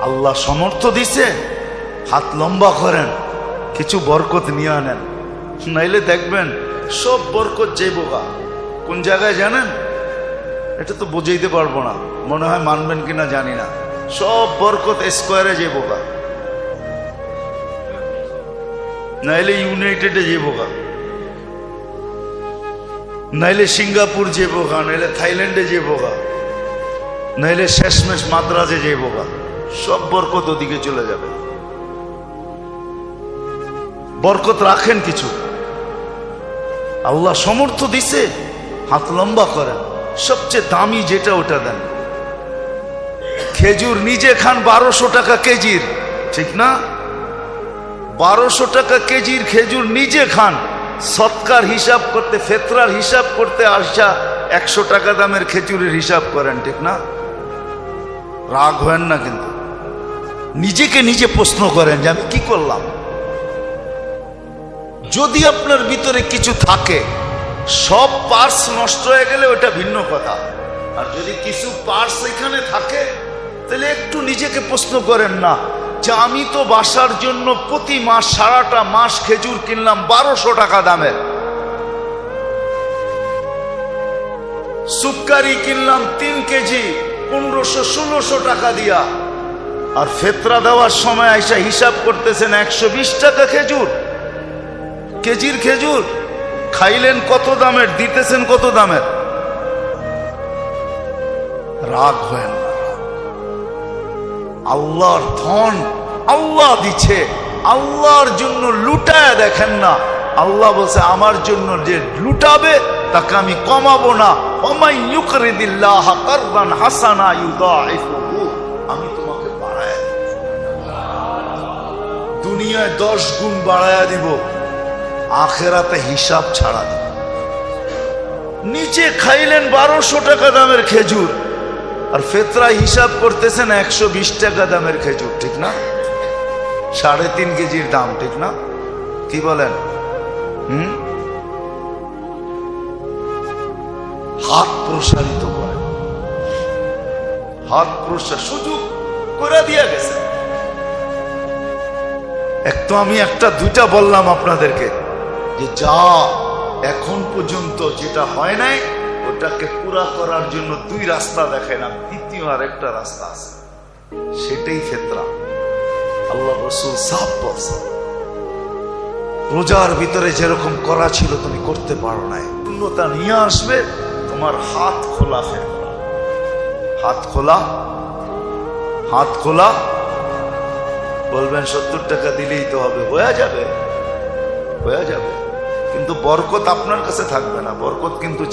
আল্লাহ সমর্থ দিছে, হাত লম্বা করেন, কিছু বরকত নিয়ে আনেন, নাইলে দেখবেন সব বরকত যাইবগা। কোন জায়গায় জানেন? এটা তো বুঝাইতে পারবো না, মনে হয় মানবেন কিনা জানি না। সব বরকত স্কোয়ারে যাইবগা, নাইলে ইউনাইটেডে যাইবগা, নাইলে সিঙ্গাপুর যাইবগা, নাইলে থাইল্যান্ডে যাইবগা, নাইলে শেষমেশ মাদ্রাজে যাইবগা। সব বরকত ওদিকে চলে যাবে। বরকত রাখেন কিছু, আল্লাহ সমর্থ দিছে, হাত লম্বা করেন, সবচেয়ে দামি যেটা ওটা দেন। খেজুর নিজে খান 1200 টাকা কেজির, ঠিক না? 1200 টাকা কেজির খেজুর নিজে খান, সৎকার হিসাব করতে, ফেতরার হিসাব করতে আসা 100 টাকা দামের খেজুরের হিসাব করেন, ঠিক না? রাগ হয় না, কিন্তু নিজেকে নিজে প্রশ্ন করেন যে আমি কি করলাম। যদি আপনার ভিতরে কিছু থাকে, সব পার্টস নষ্ট হয়ে গেলে ওটা ভিন্ন কথা, আর যদি কিছু পার্টস এখানে থাকে তাহলে একটু নিজেকে প্রশ্ন করেন না যে আমি তো বাসার জন্য প্রতি মাস সারাটা মাস খেজুর কিনলাম 1200 টাকা দামের, সুক্কারি কিনলাম 3 কেজি 1500-1600 টাকা দিয়া, আর ফেতরা দেওয়ার সময় আইসা হিসাব করতেছেন 120 টাকা খেজুর, কেজির খেজুর। খাইলেন কত দামের, দিতেছেন কত দামের? রাগ হয় না। আল্লাহর ধন আল্লাহ দিচ্ছে, আল্লাহর জন্য লুটায় দেখেন না। আল্লাহ বলছে আমার জন্য যে লুটাবে তাকে আমি কমাবো না। ওমাই ইউকরিদিল্লাহ কারদান হাসানা ইউদাইফুহু, আমি তোমাকে বাড়ায় দিব, দুনিয়ায় 10 গুণ বাড়ায় দিব, আখেরাতে হিসাব ছাড়া দিব। নিচে খাইলেন 1200 টাকা দামের খেজুর, আর ফেতরা হিসাব করতেছেন 120 টাকা দামের খেজুর, ঠিক না? 3.5 কেজির দাম, ঠিক না? কি বলেন? হাত প্রসারিত করে, হাত প্রসার সুযোগ করে দিয়া গেছে। এক তো আমি একটা দুইটা বললাম আপনাদেরকে যে যা এখন পর্যন্ত যেটা হয় নাই ওটাকে পুরা করার জন্য 2 রাস্তা দেখাইলাম, দ্বিতীয় আরেকটা রাস্তা আছে, সেটাই ফেতরা। আল্লাহ রাসূল সাফ বলছেন, রোজার ভিতরে যেরকম করা ছিল তুমি করতে পারো নাই, পূর্ণতা নিয়ে আসবে, তোমার হাত খোলা ফেতরা, হাত খোলা, হাত খোলা। বলবেন 70 টাকা দিলেই তো হবে, হয়ে যাবে, হয়ে যাবে, কিন্তু বরকত আপনার কাছে থাকবে না, বরকত কিন্তু